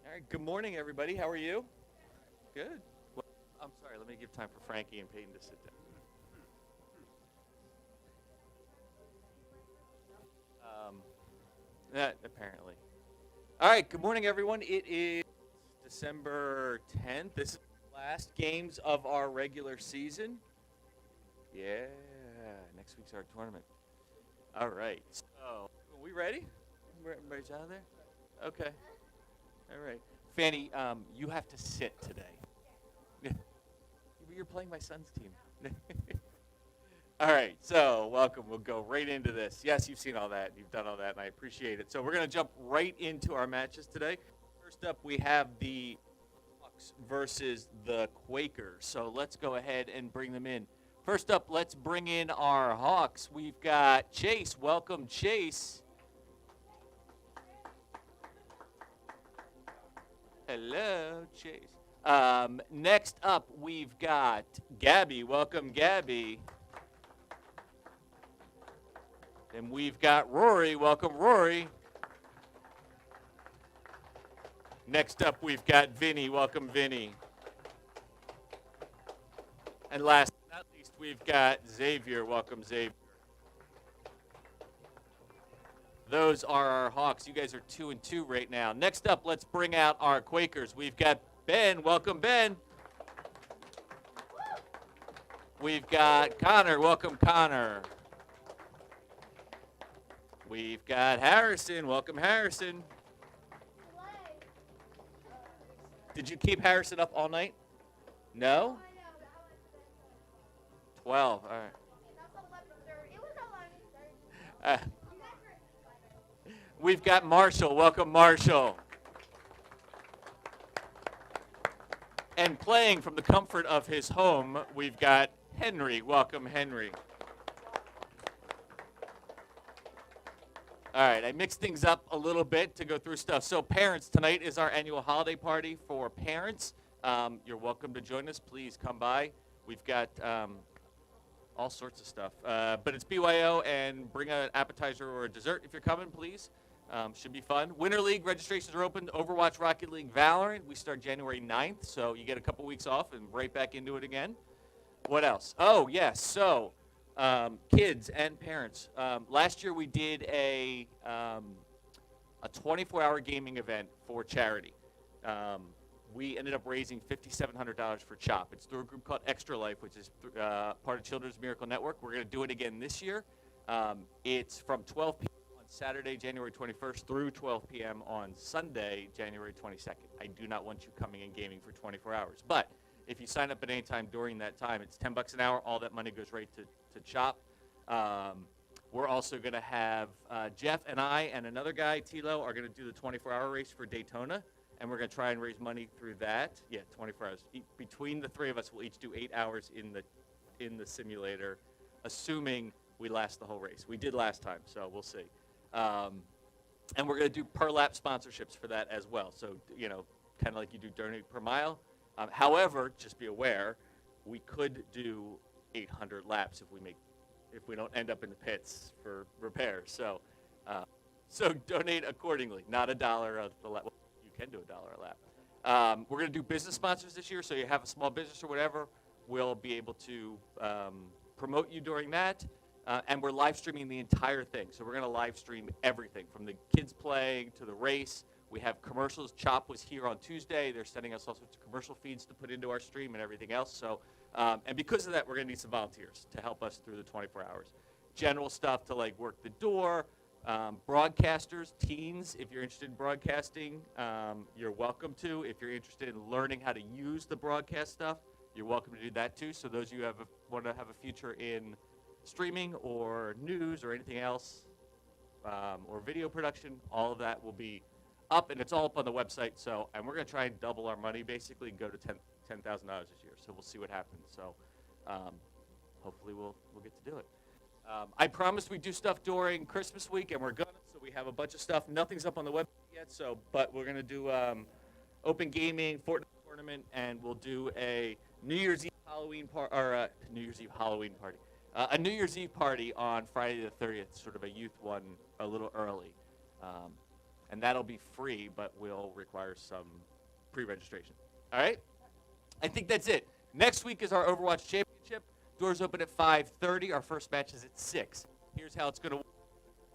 All right, good morning, everybody. How are you? Good. Well, I'm sorry, let me give time for Frankie and Peyton to sit down. That apparently. All right, good morning, everyone. It is December 10th. This is the last games of our regular season. Yeah, next week's our tournament. All right, so are we ready? Everybody's out of there? Okay. All right. Fanny, you have to sit today. You're playing my son's team. All right, so welcome. We'll go right into this. Yes, you've seen all that. You've done all that, and I appreciate it. So we're going to jump right into our matches today. First up, we have the Hawks versus the Quakers. So let's go ahead and bring them in. First up, let's bring in our Hawks. We've got Chase. Welcome, Chase. Hello, Chase. Next up, we've got Gabby. Welcome, Gabby. And we've got Rory. Welcome, Rory. Next up, we've got Vinny. Welcome, Vinny. And last but not least, we've got Xavier. Welcome, Xavier. Those are our Hawks. You guys are 2-2 right now. Next up, let's bring out our Quakers. We've got Ben. Welcome, Ben. We've got Connor. Welcome, Connor. We've got Harrison. Welcome, Harrison. Did you keep Harrison up all night? No? 12. All right. We've got Marshall. Welcome, Marshall. And playing from the comfort of his home, we've got Henry. Welcome, Henry. All right, I mixed things up a little bit to go through stuff. So parents, tonight is our annual holiday party for parents. You're welcome to join us. Please come by. We've got all sorts of stuff. But it's BYO, and bring an appetizer or a dessert if you're coming, please. Should be fun. Winter League registrations are open. Overwatch, Rocket League, Valorant. We start January 9th, so you get a couple weeks off and right back into it again. What else? Oh, yes. So Kids and parents. Last year we did a 24-hour gaming event for charity. We ended up raising $5,700 for CHOP. It's through a group called Extra Life, which is part of Children's Miracle Network. We're going to do it again this year. It's from 12 p.m. on Saturday, January 21st, through 12 p.m. on Sunday, January 22nd. I do not want you coming and gaming for 24 hours. But if you sign up at any time during that time, it's $10 an hour. All that money goes right to CHOP. We're also going to have Jeff and I and another guy, Tilo, are going to do the 24-hour race for Daytona, and we're going to try and raise money through that. Yeah, 24 hours. Between the three of us, we'll each do 8 hours in the simulator, assuming we last the whole race. We did last time, so we'll see. And we're going to do per lap sponsorships for that as well. So, kind of like you do donate per mile. However, just be aware, we could do 800 laps if we don't end up in the pits for repairs. So donate accordingly, not $1 a lap. Well, you can do $1 a lap. We're going to do business sponsors this year, so you have a small business or whatever, we'll be able to promote you during that. And we're live streaming the entire thing. So we're going to live stream everything from the kids playing to the race. We have commercials. CHOP was here on Tuesday. They're sending us all sorts of commercial feeds to put into our stream and everything else. So, and because of that, we're going to need some volunteers to help us through the 24 hours. General stuff to like work the door, broadcasters, teens, if you're interested in broadcasting, you're welcome to. If you're interested in learning how to use the broadcast stuff, you're welcome to do that too. So those of you who want to have a future in streaming or news or anything else, or video production, all of that will be up, and it's all up on the website. So, and we're going to try and double our money, basically, and go to $10,000 this year. So we'll see what happens. So, hopefully we'll get to do it. I promised we'd do stuff during Christmas week, and we're gonna. So we have a bunch of stuff. Nothing's up on the website yet. So, but we're gonna do open gaming, Fortnite tournament, and we'll do a New Year's Eve Halloween party, or New Year's Eve Halloween party. A New Year's Eve party on Friday the 30th, sort of a youth one, a little early. And that'll be free, but will require some pre-registration. All right? I think that's it. Next week is our Overwatch Championship. Doors open at 5:30. Our first match is at 6. Here's how it's going to work.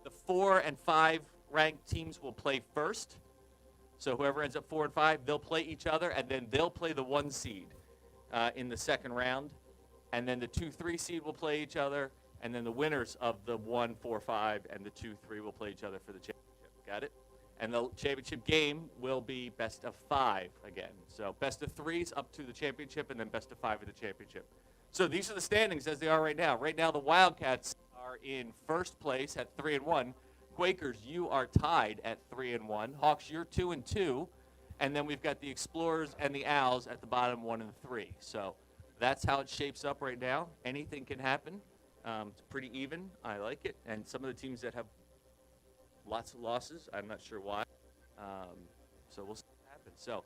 The 4 and 5 ranked teams will play first. So whoever ends up 4 and 5, they'll play each other, and then they'll play the 1 seed in the second round. And then the 2-3 seed will play each other, and then the winners of the 1-4-5 and the 2-3 will play each other for the championship. Got it? And the championship game will be best of 5 again. So best of 3s up to the championship, and then best of 5 of the championship. So these are the standings as they are right now. Right now, the Wildcats are in first place at 3-1. Quakers, you are tied at 3-1. Hawks, you're 2-2. And then we've got the Explorers and the Owls at the bottom, 1-3. So that's how it shapes up right now. Anything can happen. It's pretty even. I like it. And some of the teams that have lots of losses, I'm not sure why. So we'll see what happens. So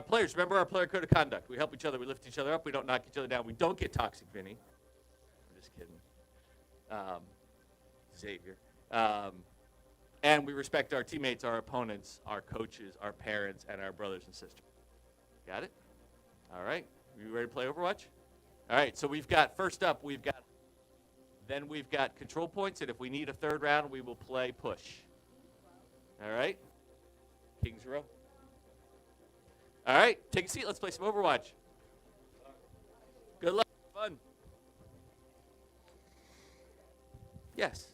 players, remember our player code of conduct. We help each other. We lift each other up. We don't knock each other down. We don't get toxic, Vinny. I'm just kidding. Xavier. And we respect our teammates, our opponents, our coaches, our parents, and our brothers and sisters. Got it? All right. You ready to play Overwatch? All right. So we've got, first up, we've got control points, and if we need a third round, we will play push. All right? Kings Row. All right. Take a seat. Let's play some Overwatch. Good luck. Fun. Yes.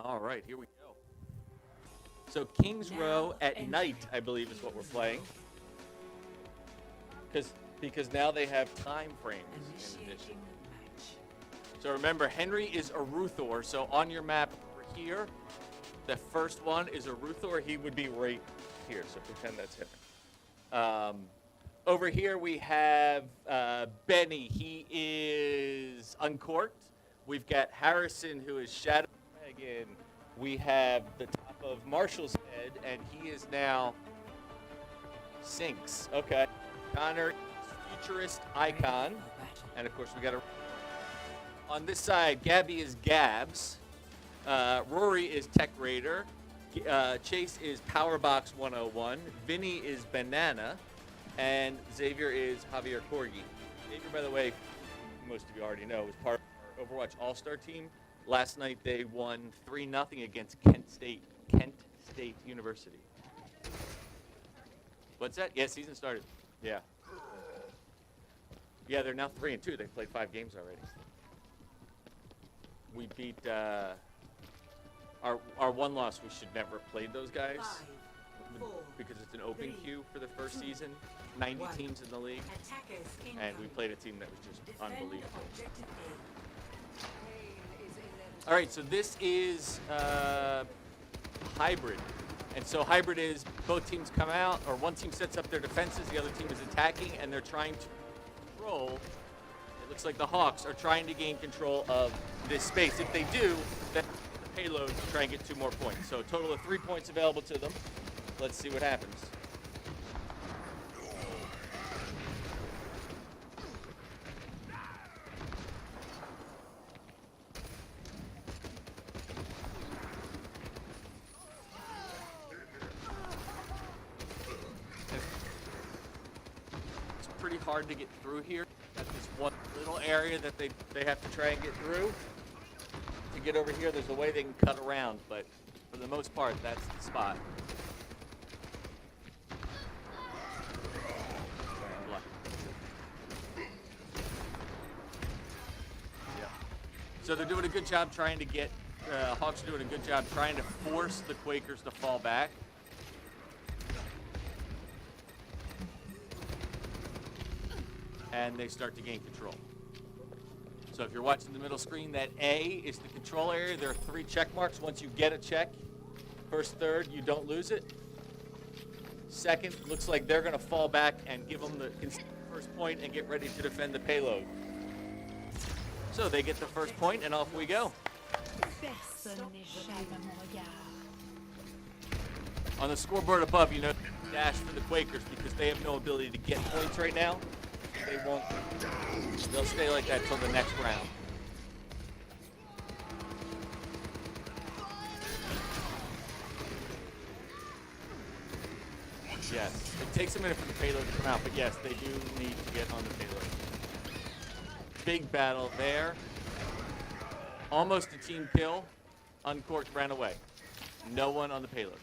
All right, here we go. So Kings Row at night, I believe, is what we're playing. Because now they have time frames in addition. So remember, Henry is a Ruthor. So on your map over here, the first one is a Ruthor. He would be right here. So pretend that's Henry. Over here we have Benny. He is Uncorked. We've got Harrison, who is Shadow Dragon. We have the top of Marshall's head, and he is now Sinks. Okay. Connor is Futurist Icon. And of course we got a... On this side, Gabby is Gabs. Rory is Tech Raider. Chase is Powerbox 101. Vinny is Banana. And Xavier is Javier Corgi. Xavier, by the way, most of you already know, is part of our Overwatch All-Star team. Last night they won 3-0 against Kent State University. What's that? Yeah, season started. Yeah. Yeah, they're now 3-2. They played 5 games already. We beat our one loss. We should never have played those guys because it's an open queue for the first season. 90 teams in the league, and we played a team that was just unbelievable. All right, so this is hybrid. And so hybrid is both teams come out, or one team sets up their defenses, the other team is attacking, and they're trying to control. It looks like the Hawks are trying to gain control of this space. If they do, then the payload to try and get 2 more points. So a total of 3 points available to them. Let's see what happens. Pretty hard to get through here. That's this one little area that they have to try and get through. To get over here, there's a way they can cut around, but for the most part, that's the spot. Yeah. So they're doing a good job trying to get, Hawks are doing a good job trying to force the Quakers to fall back. And they start to gain control. So if you're watching the middle screen, that A is the control area. There are 3 check marks. Once you get a check, first, third, you don't lose it. Second, looks like they're going to fall back and give them the first point and get ready to defend the payload. So they get the first point, and off we go. On the scoreboard above, you know, dash for the Quakers because they have no ability to get points right now. They won't. They'll stay like that till the next round. Yes, it takes a minute for the payload to come out, but yes, they do need to get on the payload. Big battle there. Almost a team kill. Uncorked ran away. No one on the payload.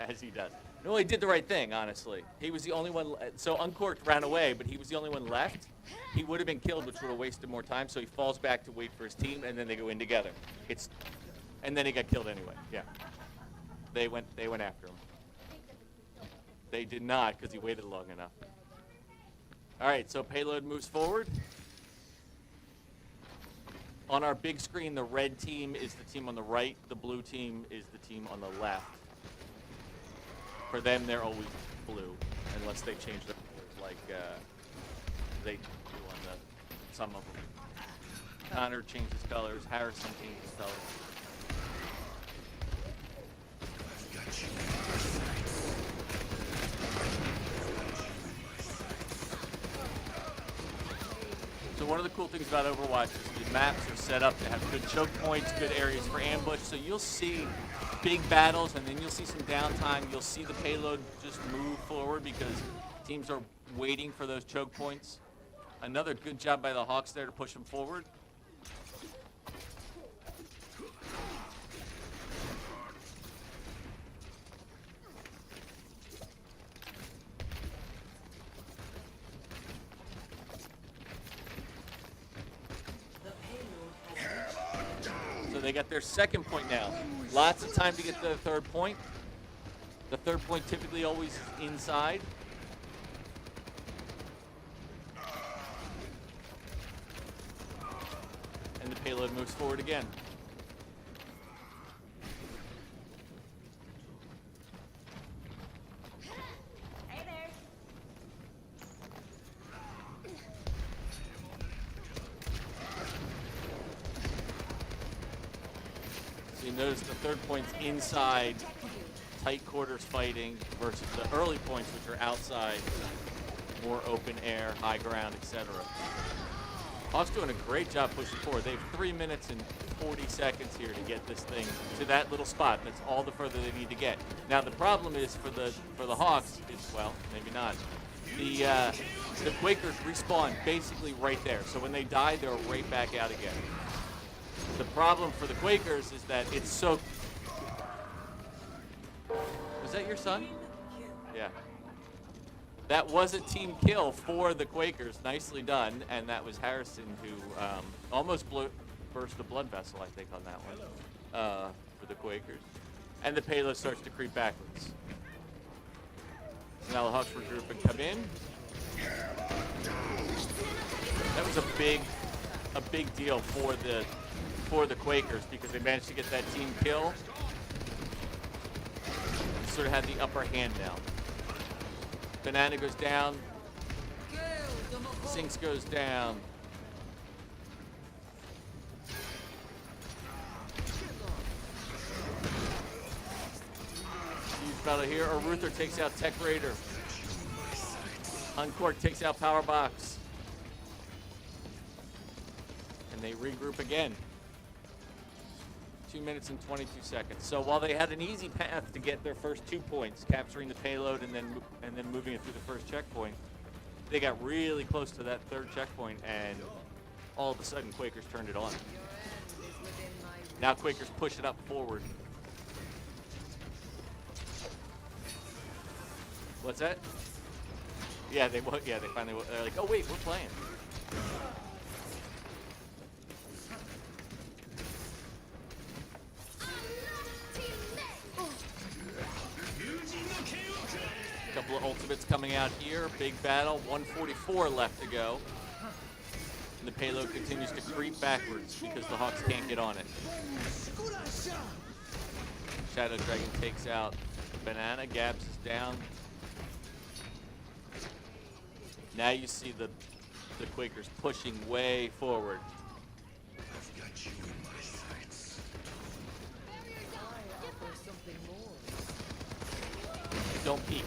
As he does. No, he did the right thing, honestly. He was the only one. So Uncorked ran away, but he was the only one left. He would have been killed, which would have wasted more time. So he falls back to wait for his team, and then they go in together. And then he got killed anyway. Yeah, they went after him. They did not because he waited long enough. All right, so payload moves forward. On our big screen, the red team is the team on the right. The blue team is the team on the left. For them, they're always blue, unless they change their colors like they do on some of them. Connor changes colors. Harrison changes colors. So one of the cool things about Overwatch is the maps are set up to have good choke points, good areas for ambush. So you'll see big battles, and then you'll see some downtime. You'll see the payload just move forward because teams are waiting for those choke points. Another good job by the Hawks there to push them forward. So So they got their second point now. Lots of time to get to the third point. The third point typically always is inside. And the payload moves forward again. Hey there. So you notice the third point's inside, tight quarters fighting, versus the early points, which are outside, more open air, high ground, etc. Hawks doing a great job pushing forward. They have 3 minutes and 40 seconds here to get this thing to that little spot. That's all the further they need to get. Now the problem is for the Hawks is, well, maybe not. The Quakers respawn basically right there. So when they die, they're right back out again. The problem for the Quakers is that it's so. Was that your son? Yeah. That was a team kill for the Quakers. Nicely done. And that was Harrison who almost burst a blood vessel, I think, on that one for the Quakers. And the payload starts to creep backwards. So now the Hawks regroup and come in. That was a big deal for the Quakers because they managed to get that team kill. They sort of had the upper hand now. Banana goes down. Sinks goes down. Huge battle here. Aruther takes out Tech Raider. Uncork takes out Power Box. And they regroup again. 2 minutes and 22 seconds. So while they had an easy path to get their first 2 points, capturing the payload and then moving it through the first checkpoint, they got really close to that third checkpoint, and all of a sudden Quakers turned it on. Now Quakers push it up forward. What's that? Yeah, they finally. They're like, oh wait, we're playing. Couple of ultimates coming out here. Big battle. 144 left to go. And the payload continues to creep backwards because the Hawks can't get on it. Shadow Dragon takes out Banana. Gabs is down. Now you see the Quakers pushing way forward. Don't peek.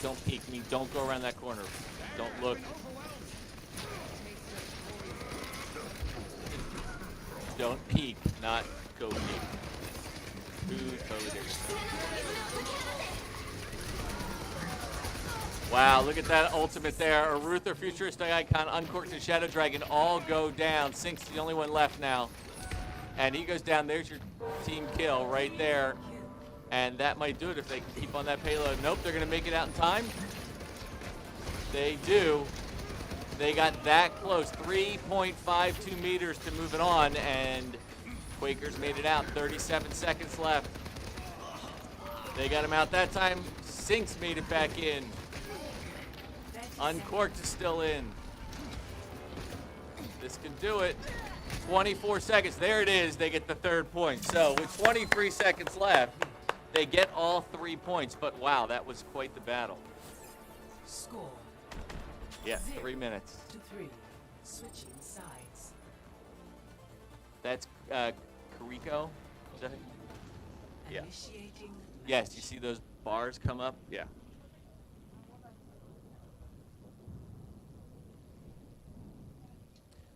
Don't peek. I mean, don't go around that corner. Don't look. Don't peek, not go peek. Ooh, totally different. Wow, look at that ultimate there. Aruther, Futuristic Icon, Uncorked, and Shadow Dragon all go down. Sync's the only one left now. And he goes down. There's your team kill right there. And that might do it if they can keep on that payload. Nope, they're going to make it out in time. They do. They got that close. 3.52 meters to move it on. And Quakers made it out. 37 seconds left. They got him out that time. Sync's made it back in. Uncorked is still in. This can do it. 24 seconds. There it is. They get the third point. So with 23 seconds left, they get all 3 points. But wow, that was quite the battle. Score. Yeah, 3 minutes. 2-3. Switching sides. That's Kariko. Is that it? Yeah. Initiating. Yes, you see those bars come up? Yeah.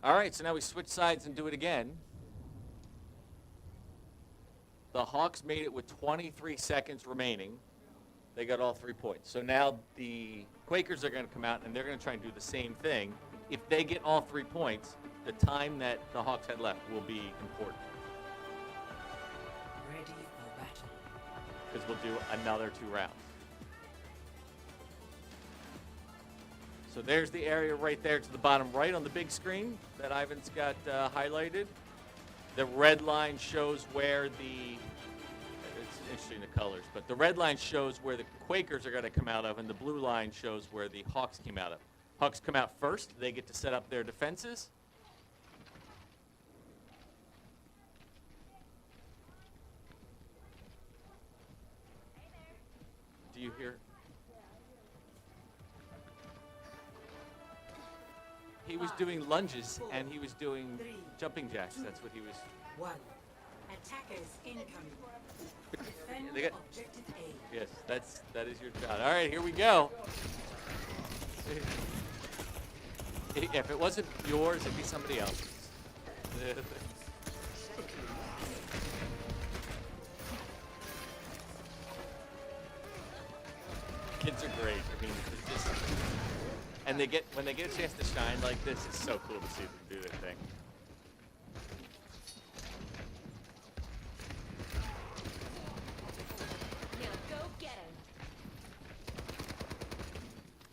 All right, so now we switch sides and do it again. The Hawks made it with 23 seconds remaining. They got all 3 points. So now the Quakers are going to come out, and they're going to try and do the same thing. If they get all 3 points, the time that the Hawks had left will be important. Ready for battle. Because we'll do another 2 rounds. So there's the area right there to the bottom right on the big screen that Ivan's got highlighted. The red line shows where it's interesting the colors, but the red line shows where the Quakers are going to come out of, and the blue line shows where the Hawks came out of. Hawks come out first. They get to set up their defenses. Do you hear? He was doing lunges and he was doing jumping jacks. That's what he was. 1. Attackers incoming. Defend They got- objective A. Yes, that is your job. All right, here we go. If it wasn't yours, it'd be somebody else's. Kids are great. I mean, it's just, and when they get a chance to shine like this, it's so cool to see them do their thing. Now go get him.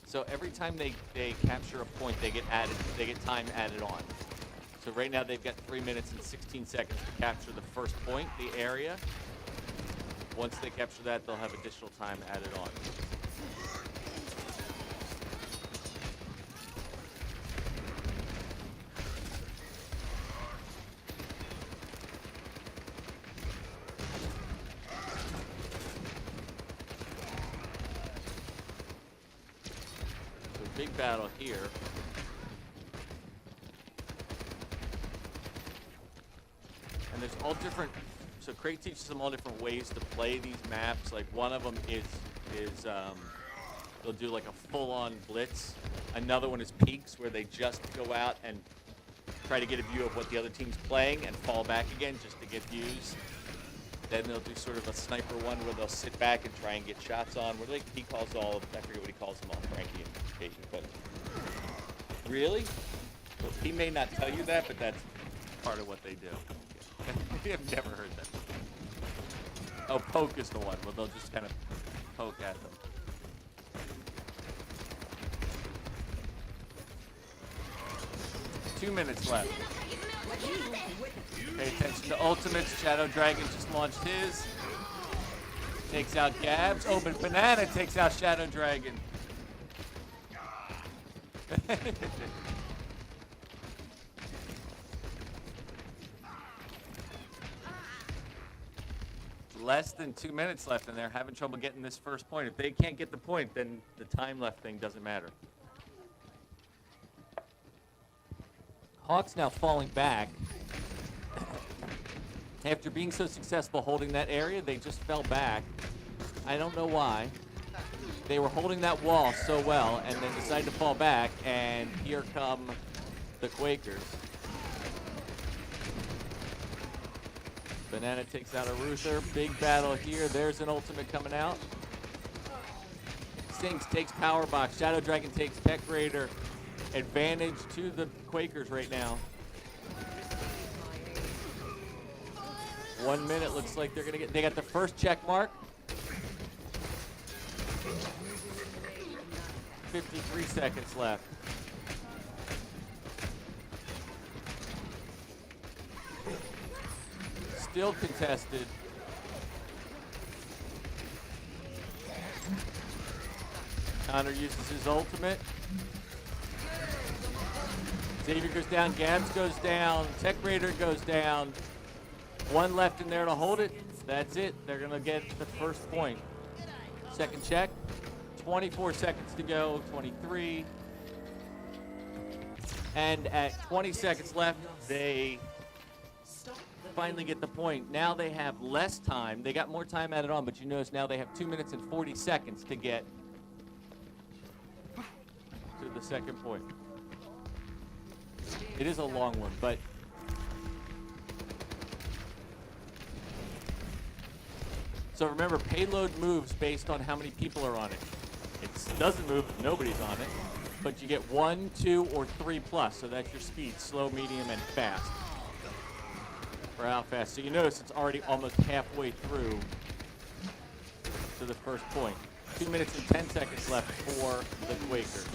So every time they capture a point, they get time added on. So right now they've got 3 minutes and 16 seconds to capture the first point, the area. Once they capture that, they'll have additional time added on. Big battle here. And there's all different, so Craig teaches them all different ways to play these maps. Like one of them is they'll do like a full-on blitz. Another one is peaks, where they just go out and try to get a view of what the other team's playing and fall back again just to get views. Then they'll do sort of a sniper one where they'll sit back and try and get shots on. What he calls all, I forget what he calls them all, Frankie and Katie, but really? Well, he may not tell you that, but that's part of what they do. I've never heard that. Oh, poke is the one where they'll just kind of poke at them. Two minutes left. Pay attention to ultimates. Shadow Dragon just launched his. Takes out Gabs. Oh, but Banana takes out Shadow Dragon. Less than 2 minutes left, and they're having trouble getting this first point. If they can't get the point, then the time left thing doesn't matter. Hawks now falling back. After being so successful holding that area, they just fell back. I don't know why. They were holding that wall so well, and then decided to fall back, and here come the Quakers. Banana takes out a Ruther. Big battle here. There's an ultimate coming out. Stinks takes Power Box. Shadow Dragon takes Tech Raider. Advantage to the Quakers right now. 1 minute, looks like they got the first check mark. 53 seconds left. Still contested. Connor uses his ultimate. Xavier goes down, Gabs goes down, Tech Raider goes down. One left in there to hold it. That's it. They're going to get the first point. Second check. 24 seconds to go. 23. And at 20 seconds left, they finally get the point. Now they have less time. They got more time added on, but you notice now they have 2 minutes and 40 seconds to get to the second point. It is a long one, but so remember, payload moves based on how many people are on it. It doesn't move if nobody's on it, but you get 1, 2, or 3 plus, so that's your speed, slow, medium, and fast. For how fast. So you notice it's already almost halfway through to the first point. 2 minutes and 10 seconds left for the Quakers.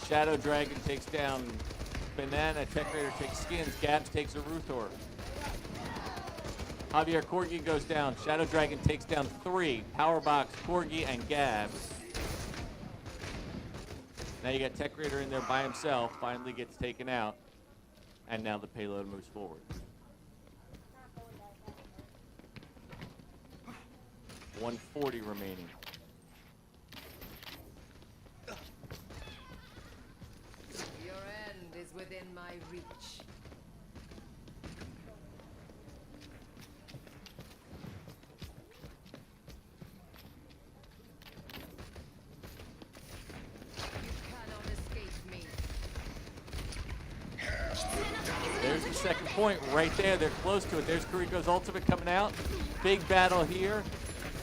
Shadow Dragon takes down Banana. Tech Raider takes Skins. Gabs takes a Ruthor. Javier Corgi goes down. Shadow Dragon takes down 3. Power Box, Corgi, and Gabs. Now you got Tech Raider in there by himself. Finally gets taken out. And now the payload moves forward. 140 remaining. Your end is within my reach. You cannot escape me. There's the second point right there. They're close to it. There's Kuriko's ultimate coming out. Big battle here.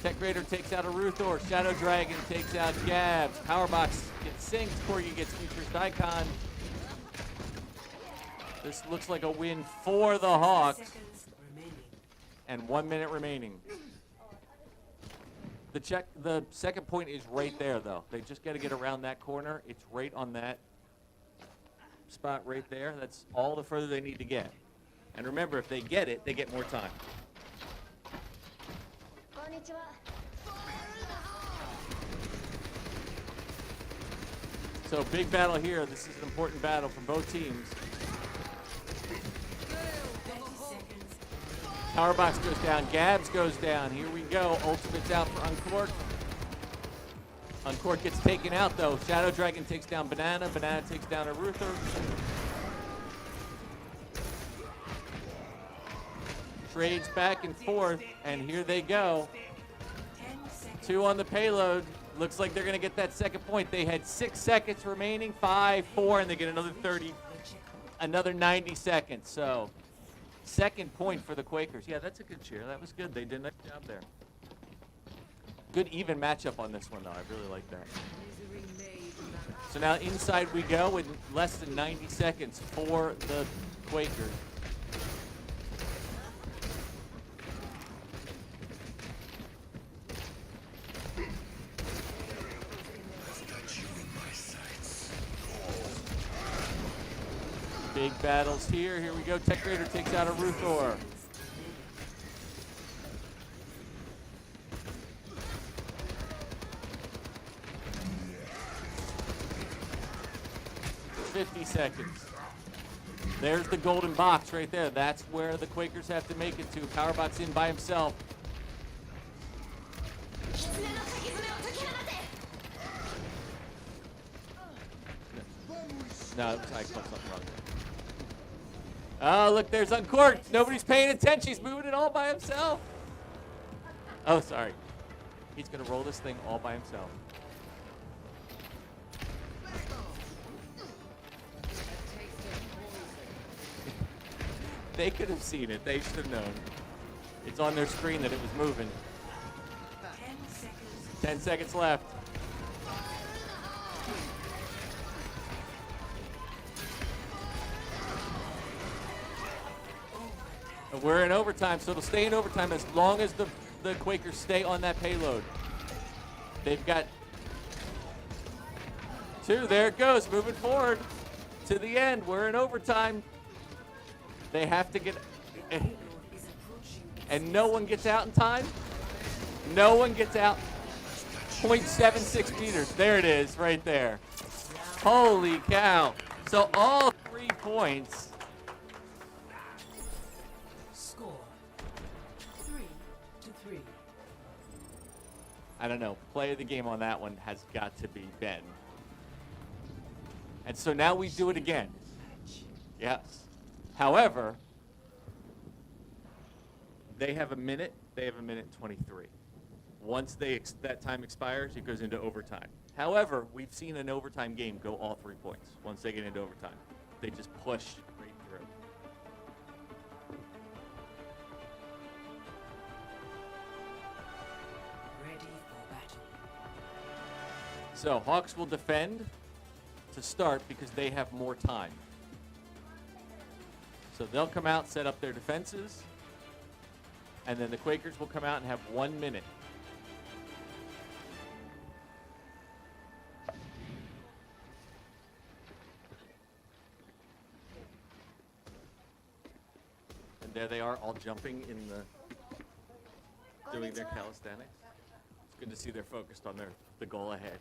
Tech Raider takes out a Ruthor. Shadow Dragon takes out Gabs. Powerbox gets sinks. Corgi gets Futurist Icon. This looks like a win for the Hawks. Seconds remaining. And 1 minute remaining. The second point is right there, though. They just got to get around that corner. It's right on that spot right there. That's all the further they need to get. And remember, if they get it, they get more time. So big battle here. This is an important battle from both teams. 30 seconds. Powerbox goes down. Gabs goes down. Here we go. Ultimate's out for Uncork. Uncork gets taken out, though. Shadow Dragon takes down Banana. Banana takes down a Ruther. Trades back and forth, and here they go. 10 seconds. 2 on the payload. Looks like they're going to get that second point. They had 6 seconds remaining, 5, 4, and they get another 30, another 90 seconds. So, second point for the Quakers. Yeah, that's a good cheer. That was good. They did a nice job there. Good even matchup on this one, though. I really like that. Misery made man. So now inside we go with less than 90 seconds for the Quakers. Big battles here. Here we go. Tech Raider takes out a Ruthor. $50 seconds. There's the golden box right there. That's where the Quakers have to make it to. Powerbox in by himself. No, I clicked something wrong there. Oh, look, there's Uncorked. Nobody's paying attention. He's moving it all by himself. Oh, sorry. He's going to roll this thing all by himself. They could have seen it. They should have known. It's on their screen that it was moving. 10 seconds. 10 seconds left. We're in overtime, so it'll stay in overtime as long as the Quakers stay on that payload. They've got 2. There it goes, moving forward to the end. We're in overtime. They have to get, and no one gets out in time. No one gets out. 0.76 meters. There it is, right there. Holy cow. So all 3 points. Score 3-3. I don't know. Play of the game on that one has got to be Ben. And so now we do it again. Yes. However, they have a minute. They have a minute 23. Once that time expires, it goes into overtime. However, we've seen an overtime game go all 3 points. Once they get into overtime, they just push right through. Ready for battle. So Hawks will defend to start because they have more time. So they'll come out, set up their defenses, and then the Quakers will come out and have 1 minute. There they are, all jumping in the, doing their calisthenics. It's good to see they're focused on the goal ahead.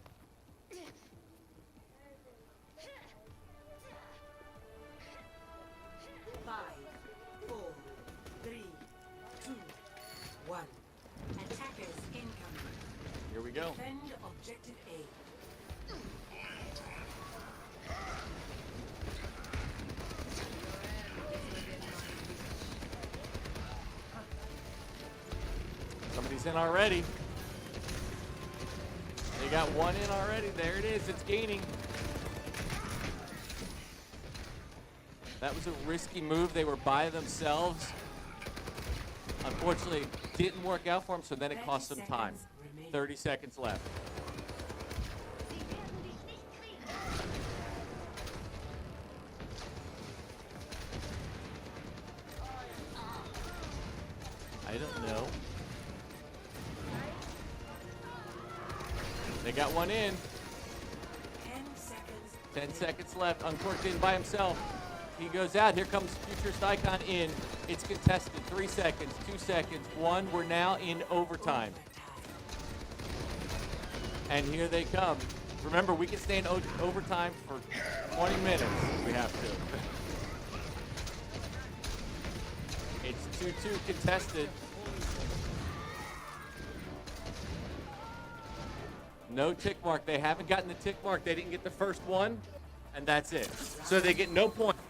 Five, four, three, two, one. Attackers incoming. Here we go. Defend objective A. Somebody's in already. They got one in already. There it is. It's gaining. That was a risky move. They were by themselves. Unfortunately, didn't work out for them, so then it cost them time. 30 seconds left. I don't know. They got one in. 10 seconds. 10 seconds left. Uncorked in by himself. He goes out. Here comes Futurist Icon in. It's contested. 3 seconds, 2 seconds, 1. We're now in overtime. And here they come. Remember, we can stay in overtime for 20 minutes if we have to. It's 2-2 contested. No tick mark. They haven't gotten the tick mark. They didn't get the first one, and that's it. So they get no points.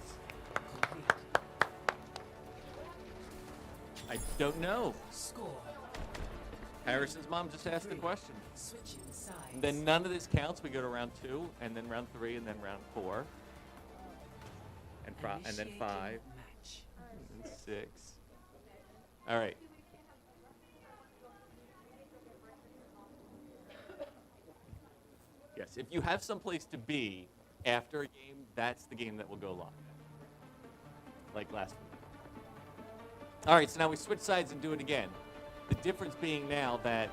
I don't know. Score. Harrison's mom just asked the question. Switching sides. And then none of this counts. We go to round 2, and then round 3, and then round 4, and then 5, Match. and 6. All right. Yes, if you have someplace to be after a game, that's the game that will go live. Like last week. All right, so now we switch sides and do it again. The difference being now that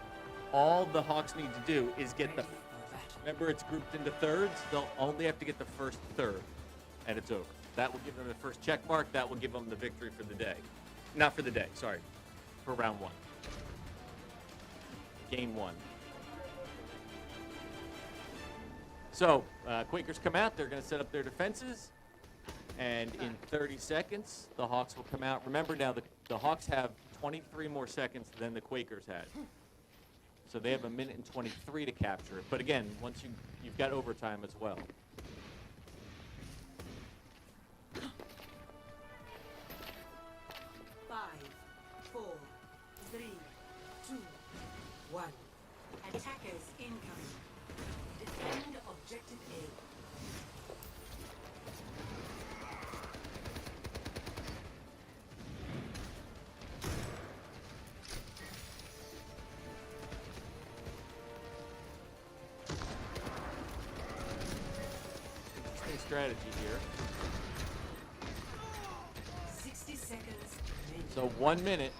all the Hawks need to do is get the... Ready for battle. Remember, it's grouped into thirds. They'll only have to get the first third, and it's over. That will give them the first check mark. That will give them the victory for the day. Not for the day, sorry. For round 1. Game 1. So, Quakers come out. They're going to set up their defenses. And in 30 seconds, the Hawks will come out. Remember now, the Hawks have 23 more seconds than the Quakers had. So they have 1 minute and 23 to capture it. But again, once you've got overtime as well. Five, four, three, two, one. Attackers incoming. Defend objective A. Interesting strategy here. 60 seconds remaining. So 1 minute.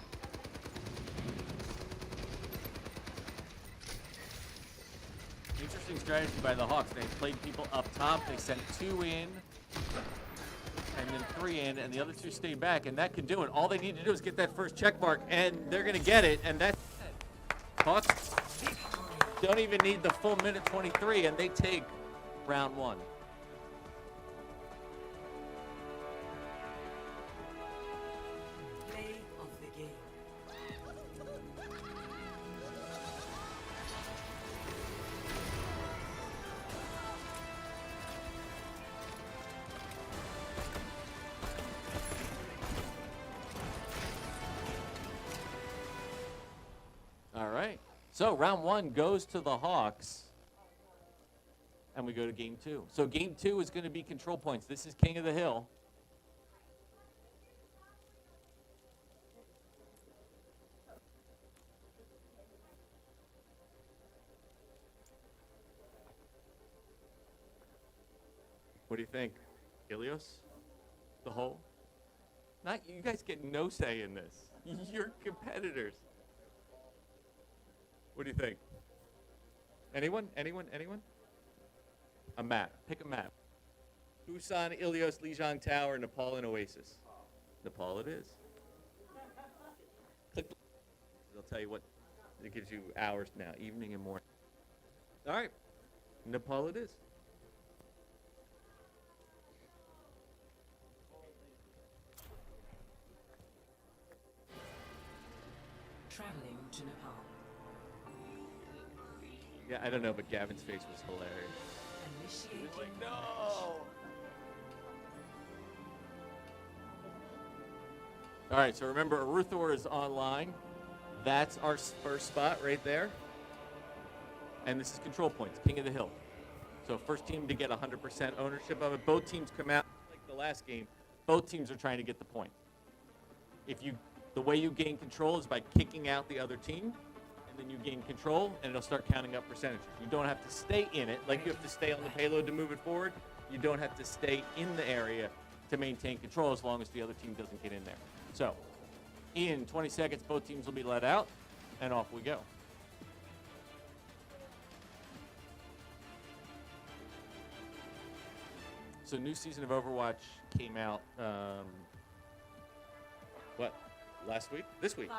Interesting strategy by the Hawks. They played people up top. They sent 2 in, and then 3 in, and the other 2 stayed back, and that could do it. All they need to do is get that first check mark, and they're going to get it, and that's it. Hawks don't even need the full minute 23, and they take round 1. Play of the game. All right. So round 1 goes to the Hawks. And we go to game 2. So game 2 is going to be control points. This is King of the Hill. What do you think? Ilios? The hole? Not you guys get no say in this. You're competitors. What do you think? Anyone? Anyone? Anyone? A map. Pick a map. Busan, Ilios, Lijiang Tower, Nepal, and Oasis. Nepal it is. tell you what. It gives you hours now, evening and morning. All right, Nepal it is. Traveling to Nepal. Yeah, I don't know, but Gavin's face was hilarious. Initiating. No. All right, so remember, Aruthor is online. That's our first spot right there. And this is control points, King of the Hill. So first team to get 100% ownership of it. Both teams come out like the last game. Both teams are trying to get the point. The way you gain control is by kicking out the other team, and then you gain control, and it'll start counting up percentages. You don't have to stay in it, like you have to stay on the payload to move it forward. You don't have to stay in the area to maintain control as long as the other team doesn't get in there. So, in 20 seconds, both teams will be let out, and off we go. So, new season of Overwatch came out, last week? This week. 5,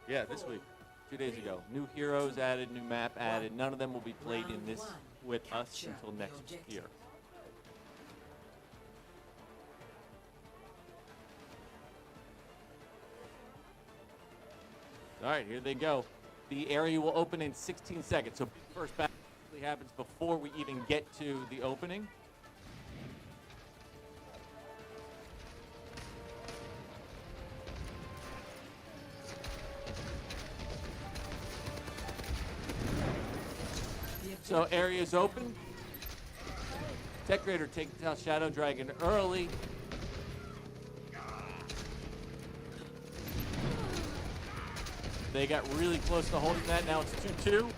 Yeah, this week. 2 days ago. New heroes added, new map added. None of them will be played in this with us until next year. All right, here they go. The area will open in 16 seconds. So first battle usually happens before we even get to the opening. So area's open. Tech Raider takes out Shadow Dragon early. They got really close to holding that. Now it's 2-2.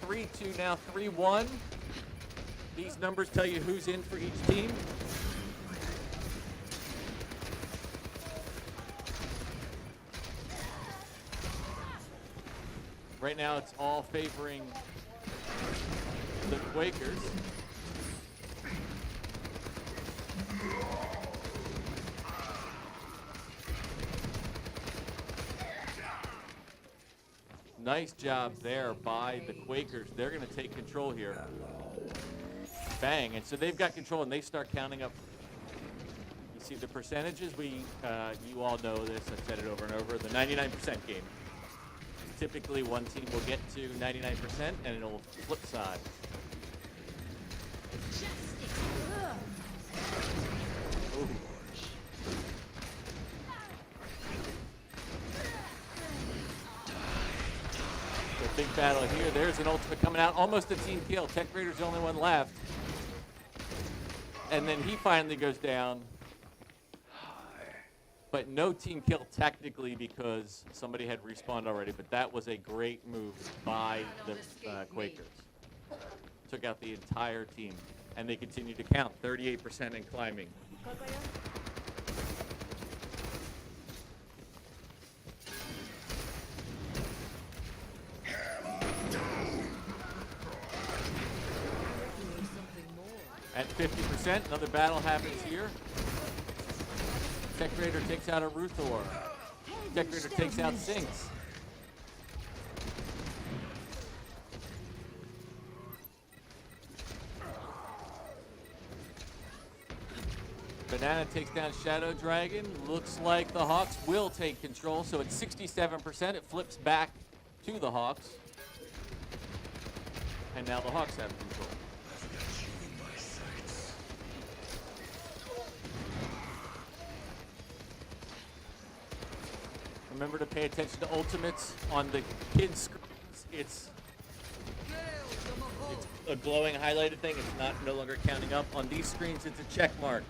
2-3-2 now 3-1. These numbers tell you who's in for each team. Right now it's all favoring the Quakers. Nice job there by the Quakers. They're going to take control here. Bang. And so they've got control, and they start counting up. You see the percentages? You all know this. I've said it over and over. The 99% game. Typically, one team will get to 99%, and it'll flip side. Ooh. So big battle here. There's an ultimate coming out. Almost a team kill. Tech Raider's the only one left. And then he finally goes down. But no team kill technically because somebody had respawned already. But that was a great move by the Quakers. Took out the entire team. And they continue to count. 38% and climbing. At 50%, another battle happens here. Tech Raider takes out a Ruthor. Tech Raider takes out Sinks. Banana takes down Shadow Dragon. Looks like the Hawks will take control. So at 67%, it flips back to the Hawks. And now the Hawks have control. Remember to pay attention to ultimates on the kids' screens. It's a glowing highlighted thing. It's no longer counting up. On these screens, it's a check mark.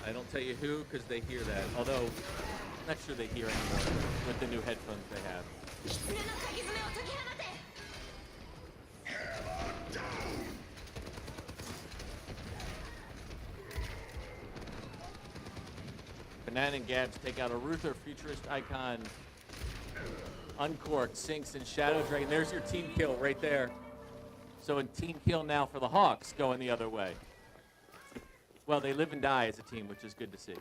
I don't tell you who because they hear that. Although, I'm not sure they hear anymore with the new headphones they have. Banana and Gabs take out a Ruther, Futurist Icon, Uncorked, Sinks, and Shadow Dragon. There's your team kill right there. So a team kill now for the Hawks going the other way. Well, they live and die as a team, which is good to see.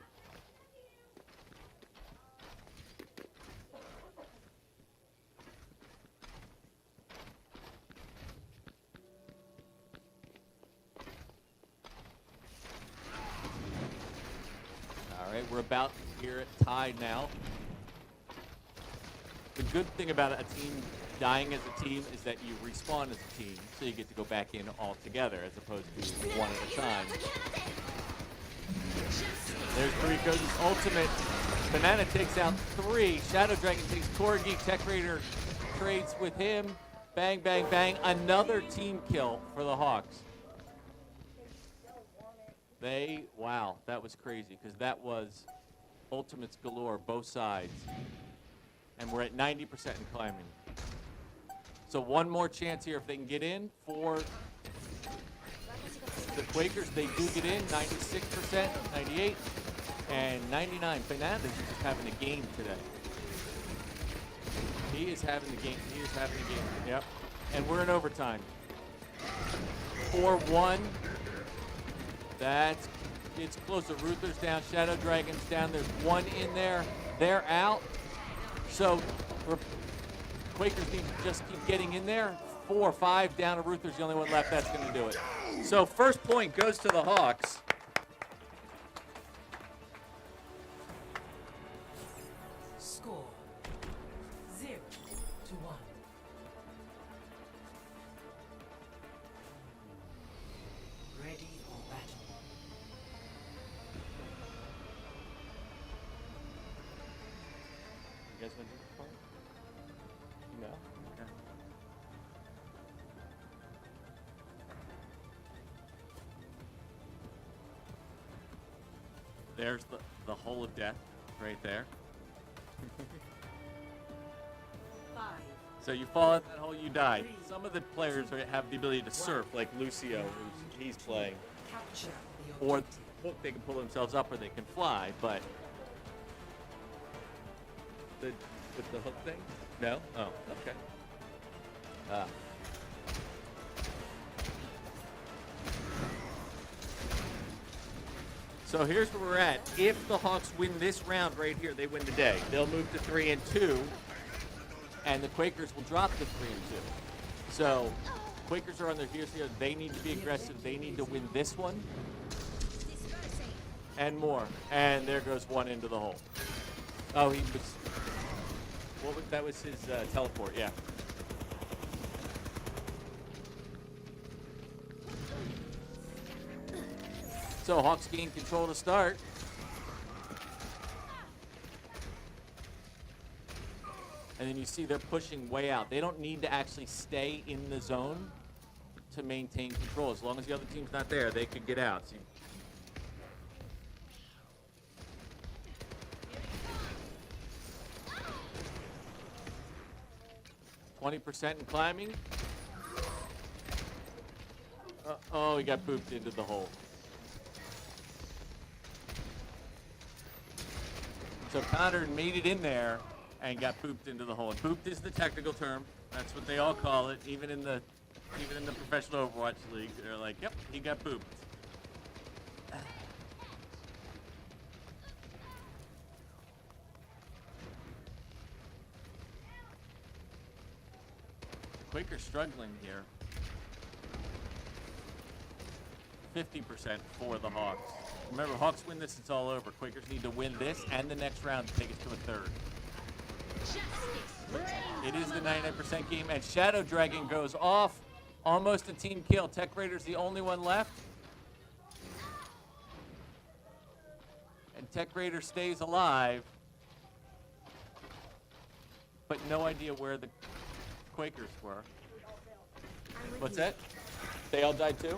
We're about here at tied now. The good thing about a team dying as a team is that you respawn as a team, so you get to go back in all together as opposed to one at a time. There's Rico's ultimate. Banana takes out 3. Shadow Dragon takes Corgi. Tech Raider trades with him. Bang, bang, bang. Another team kill for the Hawks. Wow, that was crazy because that was ultimates galore, both sides. And we're at 90% in climbing. So one more chance here if they can get in for the Quakers. They do get in, 96%, 98, and 99. Fernandez is just having a game today. He is having the game. He is having a game. Yep. And we're in overtime. 4-1. It's close. The Ruther's down. Shadow Dragon's down. There's 1 in there. They're out. So Quakers need to just keep getting in there. 4 or 5 down. Ruther's the only one left. That's going to do it. So first point goes to the Hawks. Score 0-1. Ready for battle. You guys want to do this part? No? Okay. There's the hole of death right there. 5. So you fall in that hole, you die. Some of the players have the ability to surf, like Lucio, he's playing. Capture the Or objective. they can pull themselves up or they can fly, but with the hook thing? No? Oh, okay. So here's where we're at. If the Hawks win this round right here, they win the day. They'll move to 3-2, and the Quakers will drop to 3-2. So Quakers are on their heels here. They need to be aggressive. They need to win this one and more. And there goes 1 into the hole. Oh, he was. That was his teleport. Yeah. So Hawks gain control to start. And then you see they're pushing way out. They don't need to actually stay in the zone to maintain control. As long as the other team's not there, they could get out. See? 20% in climbing. Oh, he got booped into the hole. So Connor made it in there and got booped into the hole. And booped is the technical term. That's what they all call it, even in the professional Overwatch league. They're like, yep, he got booped. Quaker's struggling here. 50% for the Hawks. Remember, Hawks win this, it's all over. Quakers need to win this and the next round to take it to a third. It is the 99% game, and Shadow Dragon goes off. Almost a team kill. Tech Raider's the only one left. And Tech Raider stays alive. But no idea where the Quakers were. What's that? They all died too?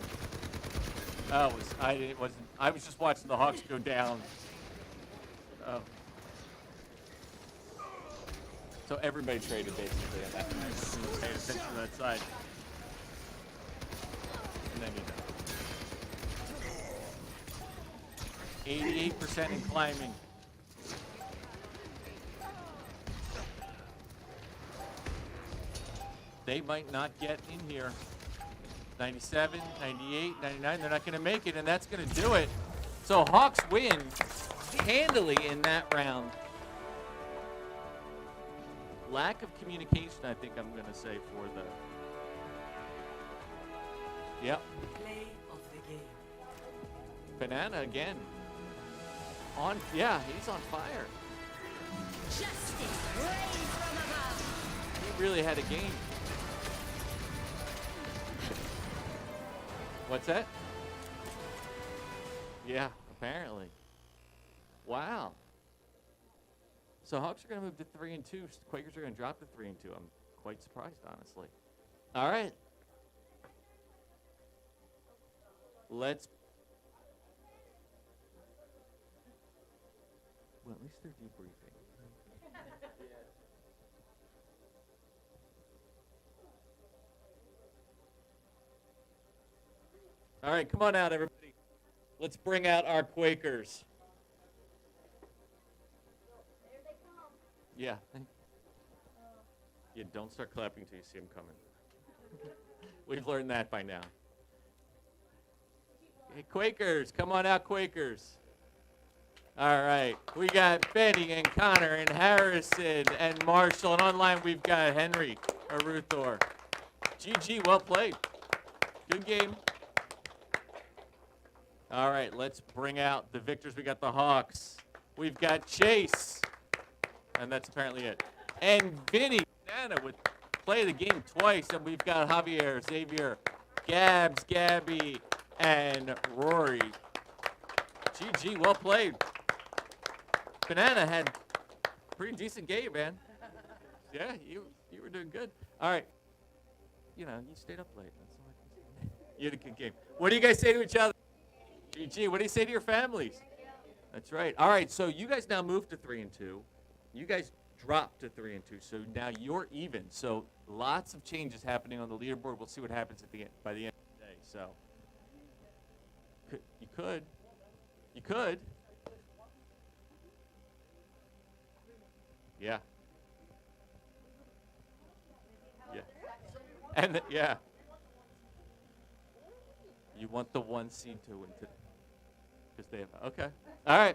Oh, I was just watching the Hawks go down. Oh. So everybody traded basically on that. Paid attention to that side. And then you know. 88% in climbing. They might not get in here. 97, 98, 99, they're not going to make it, and that's going to do it. So Hawks win handily in that round. Lack of communication, I think I'm going to say, for the... Yep. Play of the game. Banana again. Yeah, he's on fire. Justice rays from above. He really had a game. What's that? Yeah, apparently. Wow. So Hawks are going to move to 3-2. Quakers are going to drop to 3-2. I'm quite surprised, honestly. All right. Well, at least they're debriefing. All right, come on out, everybody. Let's bring out our Quakers. There they come. Yeah. Yeah, don't start clapping until you see them coming. We've learned that by now. Hey, Quakers, come on out, Quakers. All right, we got Benny and Connor and Harrison and Marshall, and online we've got Henry or Ruthor. GG, well played. Good game. All right, let's bring out the victors. We got the Hawks. We've got Chase, and that's apparently it. And Vinny Nana with play the game twice, and we've got Javier, Xavier, Gabs, Gabby, and Rory. GG, well played. Banana had a pretty decent game, man. Yeah, you were doing good. All right. You know, you stayed up late. That's all I can say. You had a good game. What do you guys say to each other? GG, what do you say to your families? That's right. All right, so you guys now moved to 3-2. You guys dropped to 3-2, so now you're even. So lots of changes happening on the leaderboard. We'll see what happens at the end, by the end of the day. So you could. Yeah. Yeah. And yeah. You want the 1 seed to win today. Because they have, okay. All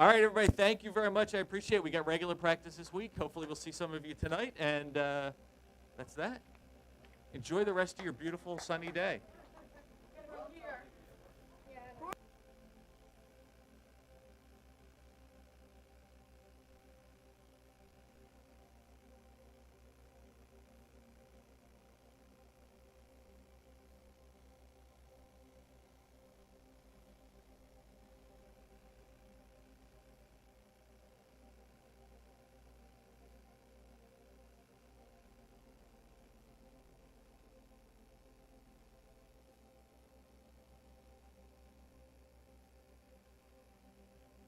right, everybody, thank you very much. I appreciate it. We got regular practice this week. Hopefully we'll see some of you tonight. And that's that. Enjoy the rest of your beautiful sunny day.